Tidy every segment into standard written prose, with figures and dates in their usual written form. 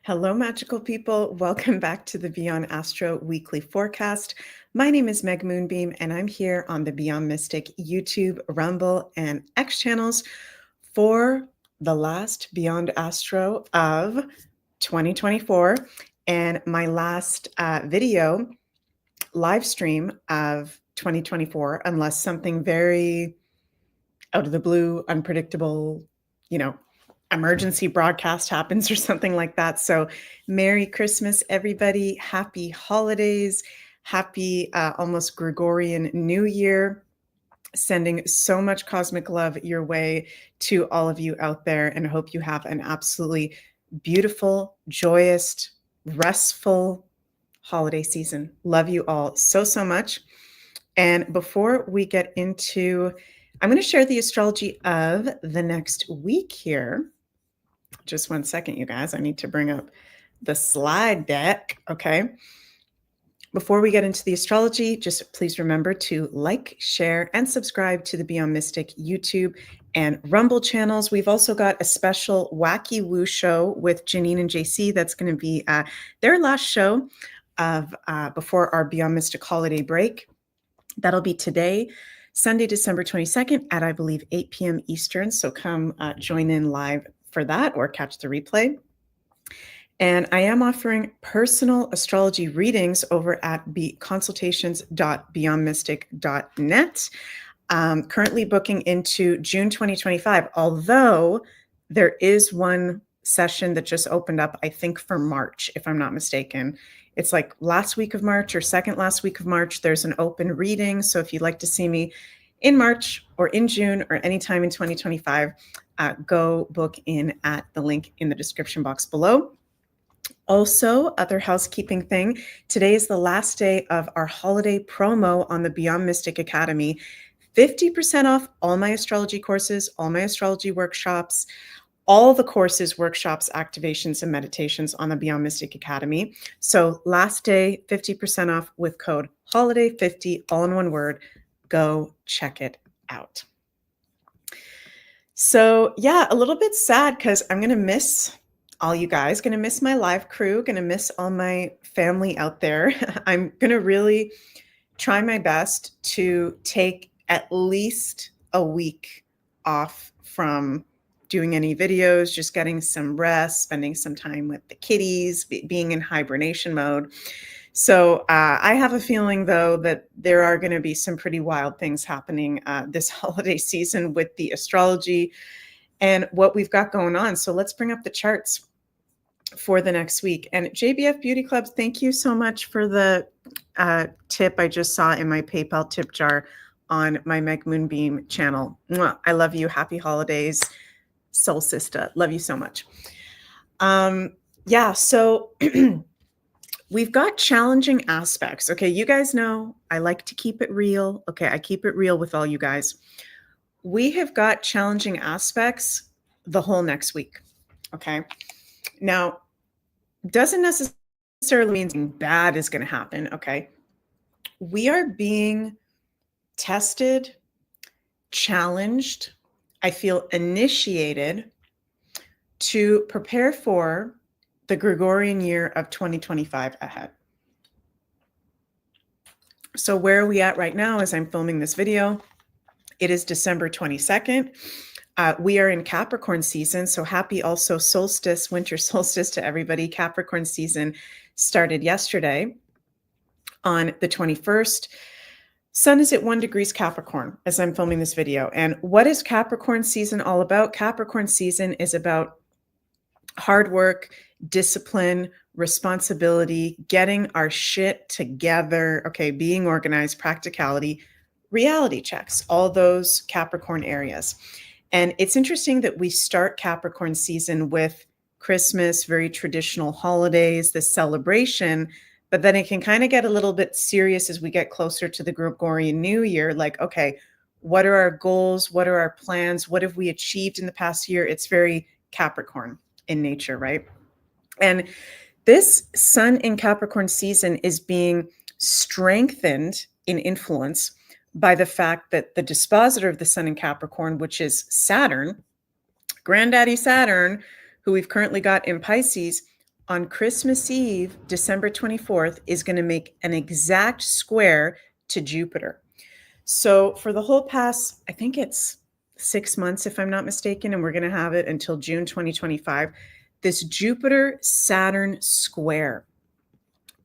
Hello, magical people. Welcome back to the Beyond Astro weekly forecast. My name is Meg Moonbeam, and I'm here on the Beyond Mystic YouTube, Rumble, and X channels for the last Beyond Astro of 2024 and my last video live stream of 2024, unless something very out of the blue, unpredictable, emergency broadcast happens or something like that. So Merry Christmas, everybody. Happy holidays. Happy almost Gregorian New Year. Sending so much cosmic love your way to all of you out there, and I hope you have an absolutely beautiful, joyous, restful holiday season. Love you all so, so much. And before we get into, I'm going to share the astrology of the next week here. Just one second, you guys. I need to bring up the slide deck. Okay. Before we get into the astrology, just please remember to like, share, and subscribe to the Beyond Mystic YouTube and Rumble channels. We've also got a special Wacky Woo show with Janine and JC. That's going to be their last show of before our Beyond Mystic holiday break. That'll be today, Sunday, December 22nd at, I believe, 8 p.m. Eastern. So come join in live for that or catch the replay. And I am offering personal astrology readings over at consultations.beyondmystic.net. Currently booking into June 2025, although there is one session that just opened up, I think for March, if I'm not mistaken. It's like last week of March or second last week of March, there's an open reading. So if you'd like to see me in March or in June or anytime in 2025, go book in at the link in the description box below. Also, other housekeeping thing, today is the last day of our holiday promo on the Beyond Mystic Academy. 50% off all my astrology courses, all my astrology workshops, all the courses, workshops, activations, and meditations on the Beyond Mystic Academy. So last day, 50% off with code HOLIDAY50, all in one word. Go check it out. So yeah, a little bit sad because I'm going to miss all you guys, going to miss my live crew, going to miss all my family out there. I'm going to really try my best to take at least a week off from doing any videos, just getting some rest, spending some time with the kitties, being in hibernation mode. So I have a feeling, though, that there are going to be some pretty wild things happening this holiday season with the astrology and what we've got going on. So let's bring up the charts for the next week. And JBF Beauty Clubs, thank you so much for the tip I just saw in my PayPal tip jar on my Meg Moonbeam channel. Mwah. I love you. Happy holidays, soul sister. Love you so much. Yeah, so we've got challenging aspects. Okay, you guys know I like to keep it real. Okay, I keep it real with all you guys. We have got challenging aspects the whole next week. Okay. Now, doesn't necessarily mean something bad is going to happen, okay? We are being tested, challenged, I feel initiated to prepare for the Gregorian year of 2025 ahead. So where are we at right now as I'm filming this video? It is December 22nd. We are in Capricorn season, so happy also solstice, winter solstice to everybody. Capricorn season started yesterday on the 21st. Sun is at 1 degrees Capricorn as I'm filming this video. And what is Capricorn season all about? Capricorn season is about hard work, discipline, responsibility, getting our shit together, okay, being organized, practicality, reality checks, all those Capricorn areas. And it's interesting that we start Capricorn season with Christmas, very traditional holidays, this celebration, but then it can kind of get a little bit serious as we get closer to the Gregorian New Year. Like, okay, what are our goals? What are our plans? What have we achieved in the past year? It's very Capricorn in nature, right? And this Sun in Capricorn season is being strengthened in influence by the fact that the dispositor of the Sun in Capricorn, which is Saturn, Granddaddy Saturn, who we've currently got in Pisces, on Christmas Eve, December 24th, is going to make an exact square to Jupiter. So for the whole past, I think it's 6 months, if I'm not mistaken, and we're going to have it until June 2025, this Jupiter-Saturn square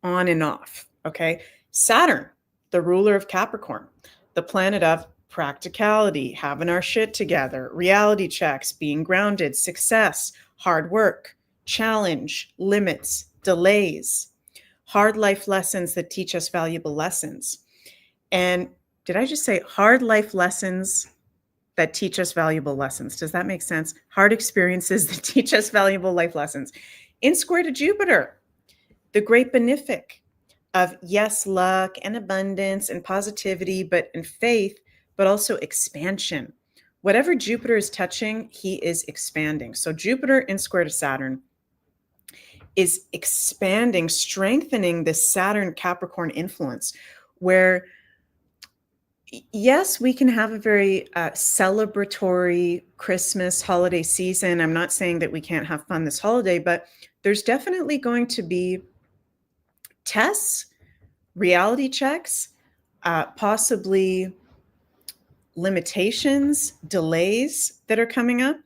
on and off, okay? Saturn, the ruler of Capricorn, the planet of practicality, having our shit together, reality checks, being grounded, success, hard work, challenge, limits, delays, hard life lessons that teach us valuable lessons. And did I just say hard life lessons that teach us valuable lessons? Does that make sense? Hard experiences that teach us valuable life lessons. In square to Jupiter, the great benefic of, yes, luck and abundance and positivity, but in faith, but also expansion. Whatever Jupiter is touching, he is expanding. So Jupiter in square to Saturn is expanding, strengthening this Saturn Capricorn influence, where yes, we can have a very celebratory Christmas holiday season. I'm not saying that we can't have fun this holiday, but there's definitely going to be tests, reality checks, possibly limitations, delays that are coming up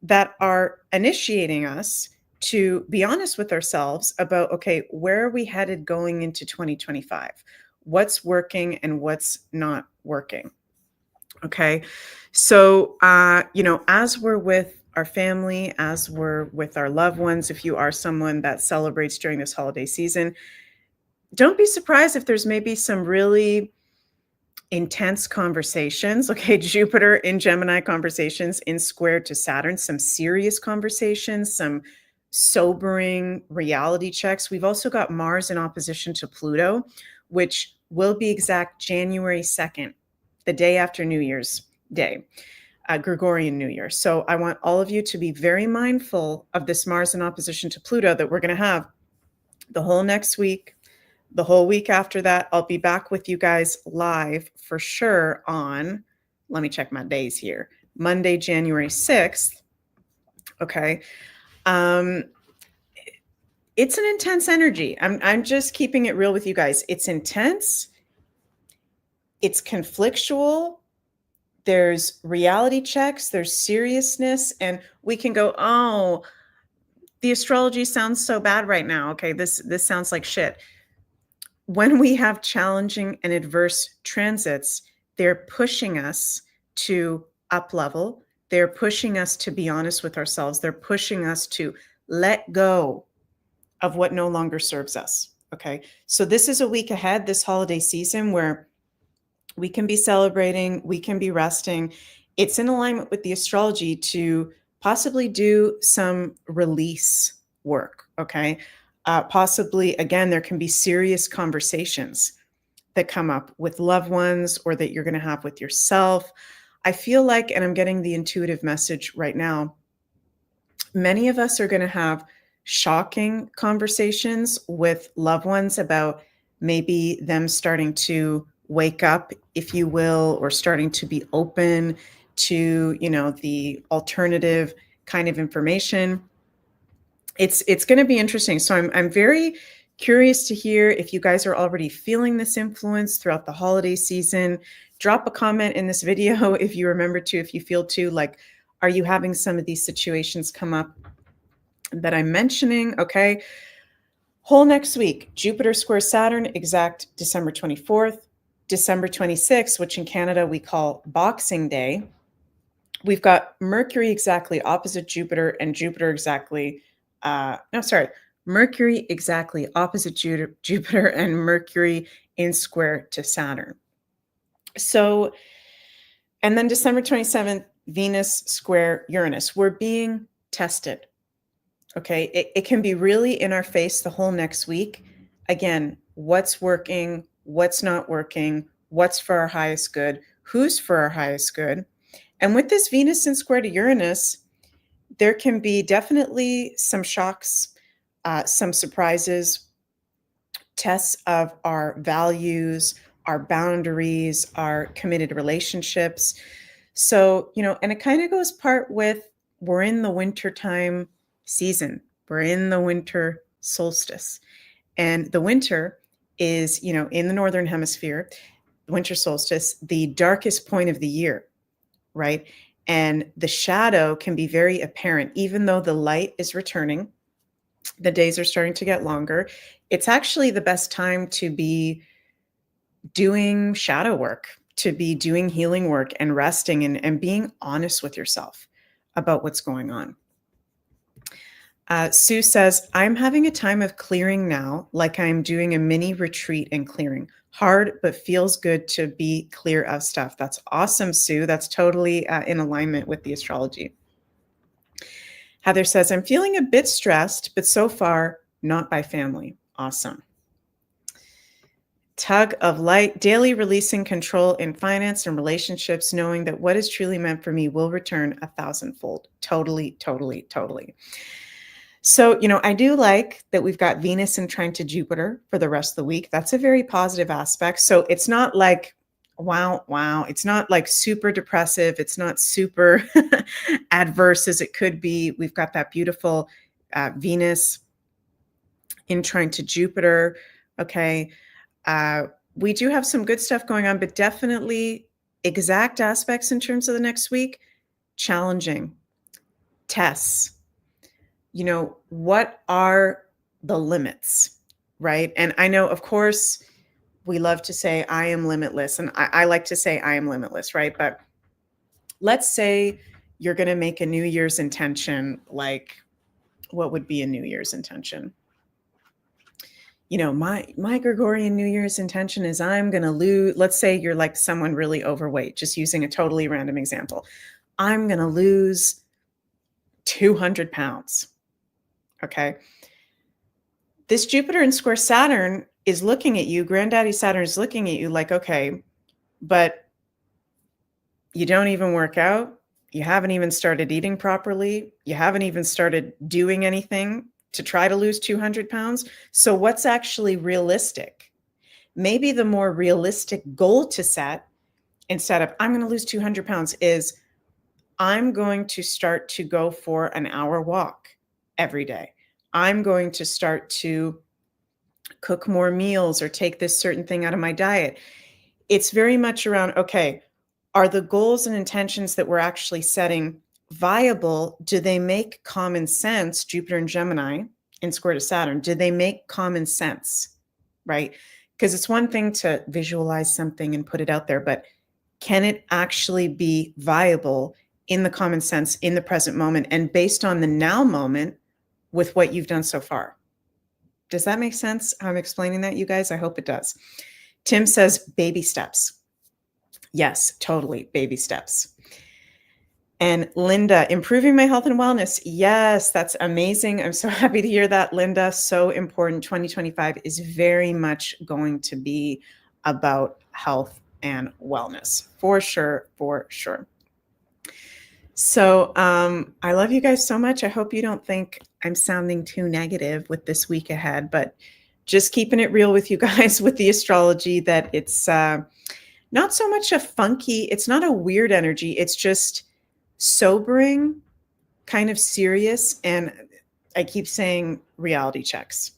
that are initiating us to be honest with ourselves about, okay, where are we headed going into 2025? What's working and what's not working? Okay. So, as we're with our family, as we're with our loved ones, if you are someone that celebrates during this holiday season, don't be surprised if there's maybe some really intense conversations. Okay, Jupiter in Gemini conversations in square to Saturn, some serious conversations, some sobering reality checks. We've also got Mars in opposition to Pluto, which will be exact January 2nd, the day after New Year's Day, Gregorian New Year. So I want all of you to be very mindful of this Mars in opposition to Pluto that we're going to have the whole next week. The whole week after that, I'll be back with you guys live for sure on, let me check my days here, Monday, January 6th. Okay. It's an intense energy. I'm just keeping it real with you guys. It's intense. It's conflictual. There's reality checks. There's seriousness. And we can go, oh, the astrology sounds so bad right now. Okay, this sounds like shit. When we have challenging and adverse transits, they're pushing us to up level. They're pushing us to be honest with ourselves. They're pushing us to let go of what no longer serves us. Okay. So this is a week ahead, this holiday season, where we can be celebrating, we can be resting. It's in alignment with the astrology to possibly do some release work. Okay. Possibly, again, there can be serious conversations that come up with loved ones or that you're going to have with yourself. I feel like, and I'm getting the intuitive message right now, many of us are going to have shocking conversations with loved ones about maybe them starting to wake up, if you will, or starting to be open to, the alternative kind of information. It's going to be interesting. So I'm very curious to hear if you guys are already feeling this influence throughout the holiday season. Drop a comment in this video if you remember to, if you feel to, like, are you having some of these situations come up that I'm mentioning? Okay. Whole next week, Jupiter square Saturn, exact December 24th, December 26th, which in Canada we call Boxing Day. We've got Mercury exactly opposite Jupiter and Jupiter exactly Mercury exactly opposite Jupiter and Mercury in square to Saturn. So, and then December 27th, Venus square Uranus. We're being tested. Okay. It can be really in our face the whole next week. Again, what's working, what's not working, what's for our highest good, who's for our highest good. And with this Venus in square to Uranus, there can be definitely some shocks, some surprises, tests of our values, our boundaries, our committed relationships. So, and it kind of goes part with, we're in the wintertime season. We're in the winter solstice. And the winter is, in the northern hemisphere, the winter solstice, the darkest point of the year, right? And the shadow can be very apparent, even though the light is returning. The days are starting to get longer. It's actually the best time to be doing shadow work, to be doing healing work and resting and being honest with yourself about what's going on. Sue says, I'm having a time of clearing now, like I'm doing a mini retreat and clearing. Hard, but feels good to be clear of stuff. That's awesome, Sue. That's totally in alignment with the astrology. Heather says, I'm feeling a bit stressed, but so far, not by family. Awesome. Tug of light, daily releasing control in finance and relationships, knowing that what is truly meant for me will return 1,000-fold. Totally, totally, totally. So, I do like that we've got Venus in trine to Jupiter for the rest of the week. That's a very positive aspect. So it's not like, wow. It's not like super depressive. It's not super adverse as it could be. We've got that beautiful Venus in trine to Jupiter. Okay. We do have some good stuff going on, but definitely exact aspects in terms of the next week, challenging tests. What are the limits, right? And I know, of course, we love to say, I am limitless. And I like to say, I am limitless, right? But let's say you're going to make a New Year's intention. Like, what would be a New Year's intention? My Gregorian New Year's intention is I'm going to lose. Let's say you're like someone really overweight, just using a totally random example. I'm going to lose 200 pounds. Okay. This Jupiter in square Saturn is looking at you. Granddaddy Saturn is looking at you like, okay, but you don't even work out. You haven't even started eating properly. You haven't even started doing anything to try to lose 200 pounds. So what's actually realistic? Maybe the more realistic goal to set instead of I'm going to lose 200 pounds is I'm going to start to go for an hour walk every day. I'm going to start to cook more meals or take this certain thing out of my diet. It's very much around, okay, are the goals and intentions that we're actually setting viable? Do they make common sense? Jupiter and Gemini in square to Saturn, do they make common sense, right? Because it's one thing to visualize something and put it out there, but can it actually be viable in the common sense, in the present moment, and based on the now moment with what you've done so far? Does that make sense? I'm explaining that, you guys. I hope it does. Tim says baby steps. Yes, totally. Baby steps. And Linda, improving my health and wellness. Yes, that's amazing. I'm so happy to hear that, Linda. So important. 2025 is very much going to be about health and wellness. For sure, for sure. So I love you guys so much. I hope you don't think I'm sounding too negative with this week ahead, but just keeping it real with you guys with the astrology, that it's not so much a funky, it's not a weird energy. It's just sobering, kind of serious. And I keep saying reality checks.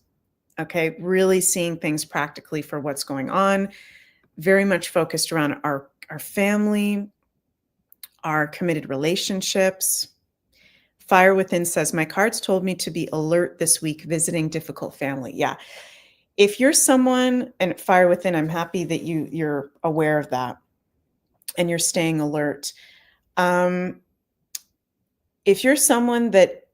Okay. Really seeing things practically for what's going on. Very much focused around our family, our committed relationships. Fire Within says, my cards told me to be alert this week visiting difficult family. Yeah. If you're someone, and Fire Within, I'm happy that you're aware of that and you're staying alert. If you're someone that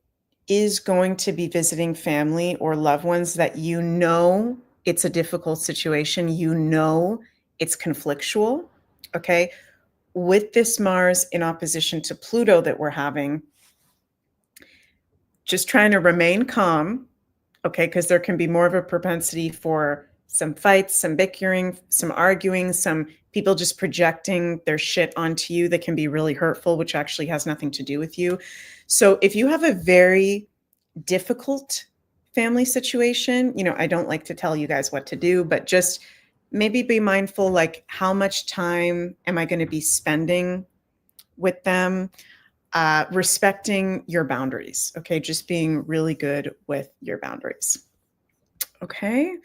is going to be visiting family or loved ones that it's a difficult situation, it's conflictual, okay? With this Mars in opposition to Pluto that we're having, just trying to remain calm, okay? Because there can be more of a propensity for some fights, some bickering, some arguing, some people just projecting their shit onto you that can be really hurtful, which actually has nothing to do with you. So if you have a very difficult family situation, I don't like to tell you guys what to do, but just maybe be mindful, like how much time am I going to be spending with them? Respecting your boundaries. Okay. Just being really good with your boundaries. Okay.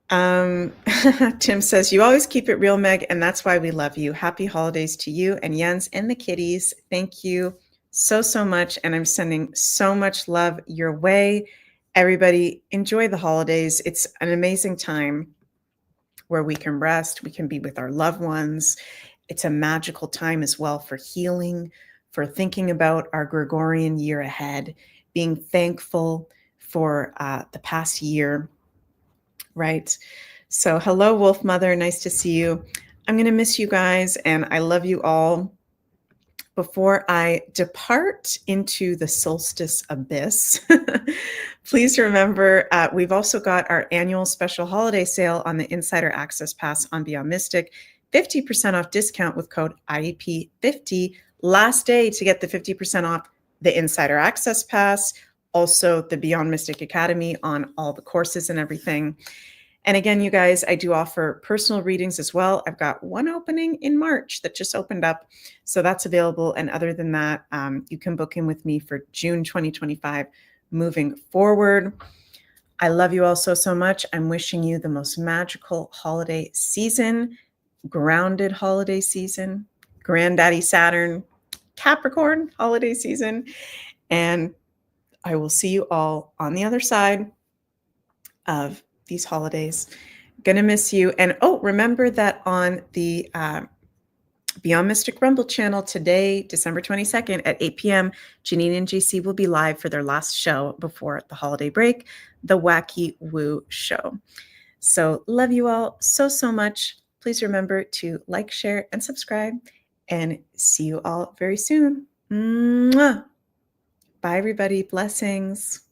Tim says, you always keep it real, Meg, and that's why we love you. Happy holidays to you and Jens and the kitties. Thank you so, so much. And I'm sending so much love your way. Everybody, enjoy the holidays. It's an amazing time where we can rest, we can be with our loved ones. It's a magical time as well for healing, for thinking about our Gregorian year ahead, being thankful for the past year, right? So, hello, Wolf Mother. Nice to see you. I'm going to miss you guys, and I love you all. Before I depart into the solstice abyss, please remember we've also got our annual special holiday sale on the Insider Access Pass on Beyond Mystic, 50% off discount with code IEP50. Last day to get the 50% off the Insider Access Pass, also the Beyond Mystic Academy on all the courses and everything. And again, you guys, I do offer personal readings as well. I've got one opening in March that just opened up. So that's available. And other than that, you can book in with me for June 2025 moving forward. I love you all so, so much. I'm wishing you the most magical holiday season, grounded holiday season, Granddaddy Saturn, Capricorn holiday season. And I will see you all on the other side of these holidays. Gonna miss you. And oh, remember that on the Beyond Mystic Rumble channel today, December 22nd at 8 p.m., Janine and JC will be live for their last show before the holiday break, the Wacky Woo Show. So love you all so, so much. Please remember to like, share, and subscribe. And see you all very soon. Mwah. Bye, everybody. Blessings.